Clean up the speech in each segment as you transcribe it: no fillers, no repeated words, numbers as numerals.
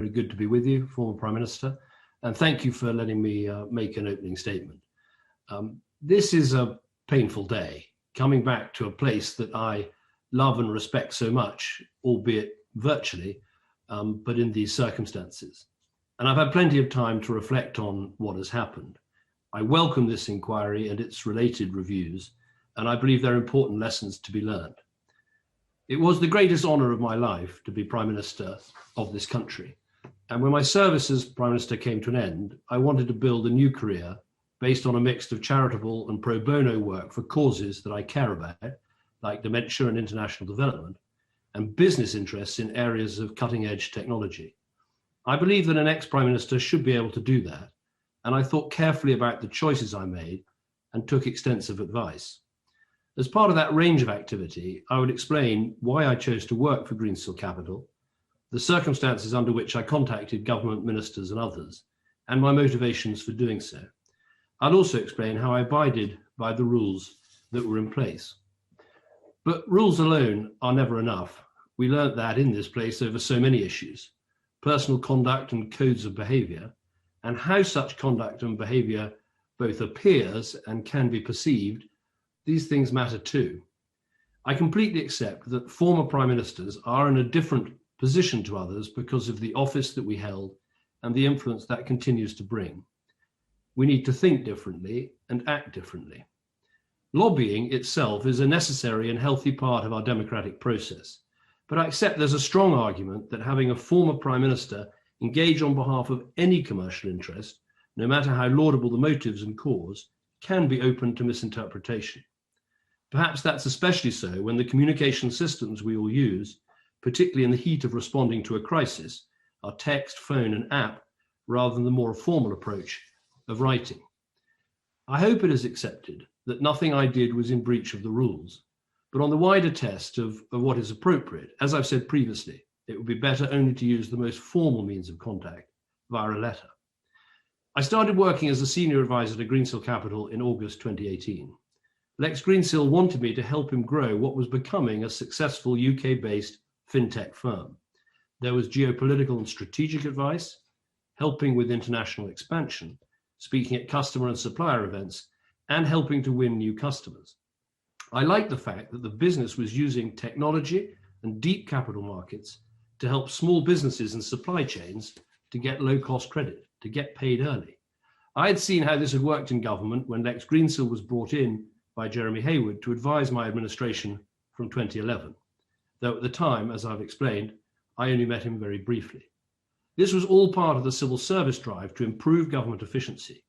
very good to be with you, former Prime Minister, and thank you for letting me make an opening statement. This is a painful day, coming back to a place that I love and respect so much, albeit virtually, but in these circumstances. And I've had plenty of time to reflect on what has happened. I welcome this inquiry and its related reviews, and I believe there are important lessons to be learned. It was the greatest honour of my life to be Prime Minister of this country. And when my service as Prime Minister came to an end, I wanted to build a new career based on a mix of charitable and pro bono work for causes that I care about, like dementia and international development, and business interests in areas of cutting-edge technology. I believe that an ex-Prime Minister should be able to do that, and I thought carefully about the choices I made and took extensive advice. As part of that range of activity, I would explain why I chose to work for Greensill Capital, the circumstances under which I contacted government ministers and others, and my motivations for doing so. I'll also explain how I abided by the rules that were in place. But rules alone are never enough. We learnt that in this place over so many issues: personal conduct and codes of behaviour, and how such conduct and behaviour both appears and can be perceived. These things matter too. I completely accept that former Prime Ministers are in a different position to others because of the office that we held and the influence that continues to bring. We need to think differently and act differently. Lobbying itself is a necessary and healthy part of our democratic process, but I accept there's a strong argument that having a former Prime Minister engage on behalf of any commercial interest, no matter how laudable the motives and cause, can be open to misinterpretation. Perhaps that's especially so when the communication systems we all use, particularly in the heat of responding to a crisis, are text, phone, and app, rather than the more formal approach of writing. I hope it is accepted that nothing I did was in breach of the rules, but on the wider test of what is appropriate, as I've said previously, it would be better only to use the most formal means of contact via a letter. I started working as a senior advisor to Greensill Capital in August 2018. Lex Greensill wanted me to help him grow what was becoming a successful UK-based fintech firm. There was geopolitical and strategic advice, helping with international expansion, speaking at customer and supplier events, and helping to win new customers. I liked the fact that the business was using technology and deep capital markets to help small businesses and supply chains to get low-cost credit, to get paid early. I had seen how this had worked in government when Lex Greensill was brought in by Jeremy Hayward to advise my administration from 2011, though at the time, as I've explained, I only met him very briefly. This was all part of the civil service drive to improve government efficiency.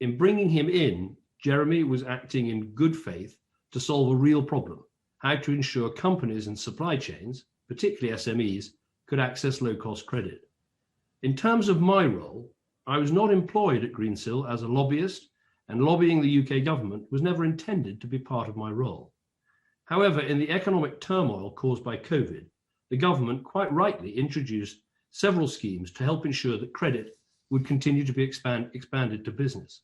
In bringing him in, Jeremy was acting in good faith to solve a real problem: how to ensure companies and supply chains, particularly SMEs, could access low-cost credit. In terms of my role, I was not employed at Greensill as a lobbyist, and lobbying the UK government was never intended to be part of my role. However, in the economic turmoil caused by COVID, the government quite rightly introduced several schemes to help ensure that credit would continue to be expanded to business.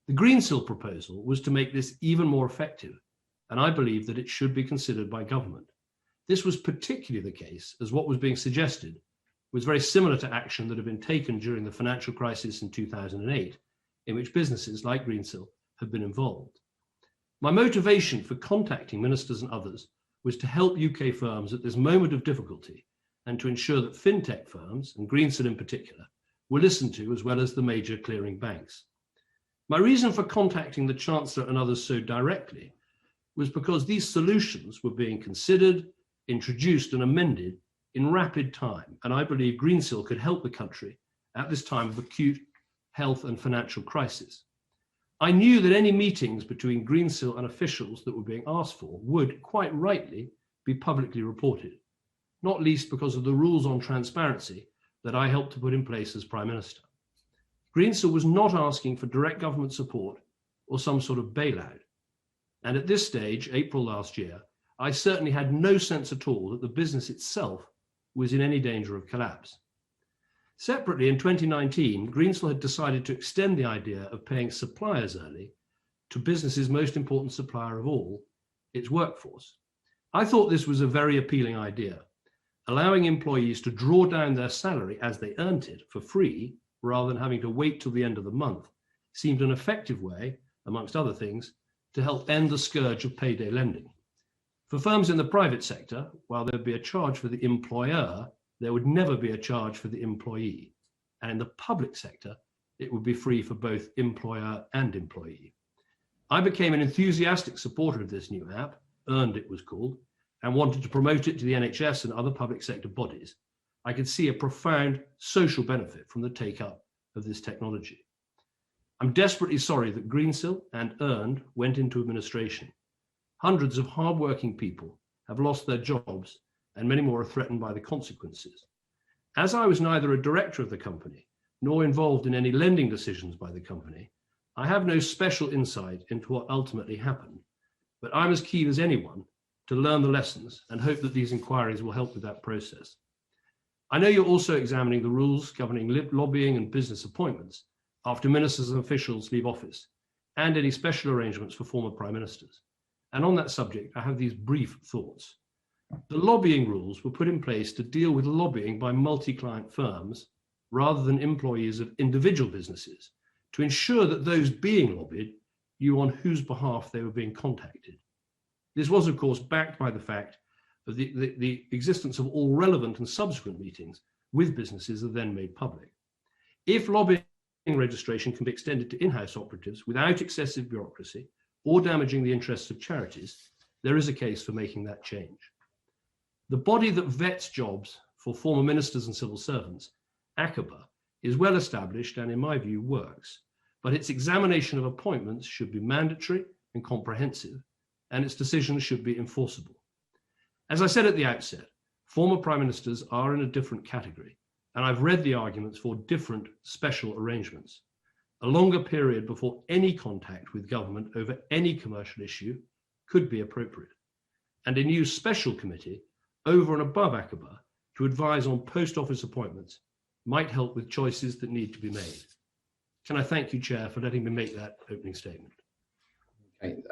The Greensill proposal was to make this even more effective, and I believe that it should be considered by government. This was particularly the case as what was being suggested was very similar to action that had been taken during the financial crisis in 2008, in which businesses like Greensill have been involved. My motivation for contacting ministers and others was to help UK firms at this moment of difficulty and to ensure that fintech firms, and Greensill in particular, were listened to as well as the major clearing banks. My reason for contacting the Chancellor and others so directly was because these solutions were being considered, introduced and amended in rapid time, and I believe Greensill could help the country at this time of acute health and financial crisis. I knew that any meetings between Greensill and officials that were being asked for would, quite rightly, be publicly reported, not least because of the rules on transparency that I helped to put in place as Prime Minister. Greensill was not asking for direct government support or some sort of bailout. And at this stage, April last year, I certainly had no sense at all that the business itself was in any danger of collapse. Separately, in 2019, Greensill had decided to extend the idea of paying suppliers early to business's most important supplier of all, its workforce. I thought this was a very appealing idea. allowing employees to draw down their salary as they earned it for free, rather than having to wait till the end of the month, seemed an effective way, amongst other things, to help end the scourge of payday lending. For firms in the private sector, while there would be a charge for the employer, there would never be a charge for the employee. And in the public sector, it would be free for both employer and employee. I became an enthusiastic supporter of this new app, Earned it was called, and wanted to promote it to the NHS and other public sector bodies. I could see a profound social benefit from the take-up of this technology. I'm desperately sorry that Greensill and Earned went into administration. Hundreds of hard-working people have lost their jobs, and many more are threatened by the consequences. As I was neither a director of the company nor involved in any lending decisions by the company, I have no special insight into what ultimately happened, but I'm as keen as anyone to learn the lessons and hope that these inquiries will help with that process. I know you're also examining the rules governing lobbying and business appointments after ministers and officials leave office, and any special arrangements for former prime ministers. And on that subject, I have these brief thoughts. The lobbying rules were put in place to deal with lobbying by multi-client firms rather than employees of individual businesses, to ensure that those being lobbied knew on whose behalf they were being contacted. This was, of course, backed by the fact of the existence of all relevant and subsequent meetings with businesses are then made public. If lobbying registration can be extended to in-house operatives without excessive bureaucracy or damaging the interests of charities, there is a case for making that change. The body that vets jobs for former ministers and civil servants, ACABA, is well established and, in my view, works, but its examination of appointments should be mandatory and comprehensive, and its decisions should be enforceable. As I said at the outset, former prime ministers are in a different category, and I've read the arguments for different special arrangements. A longer period before any contact with government over any commercial issue could be appropriate, and a new special committee over and above ACABA to advise on post office appointments might help with choices that need to be made. Can I thank you, Chair, for letting me make that opening statement? Okay.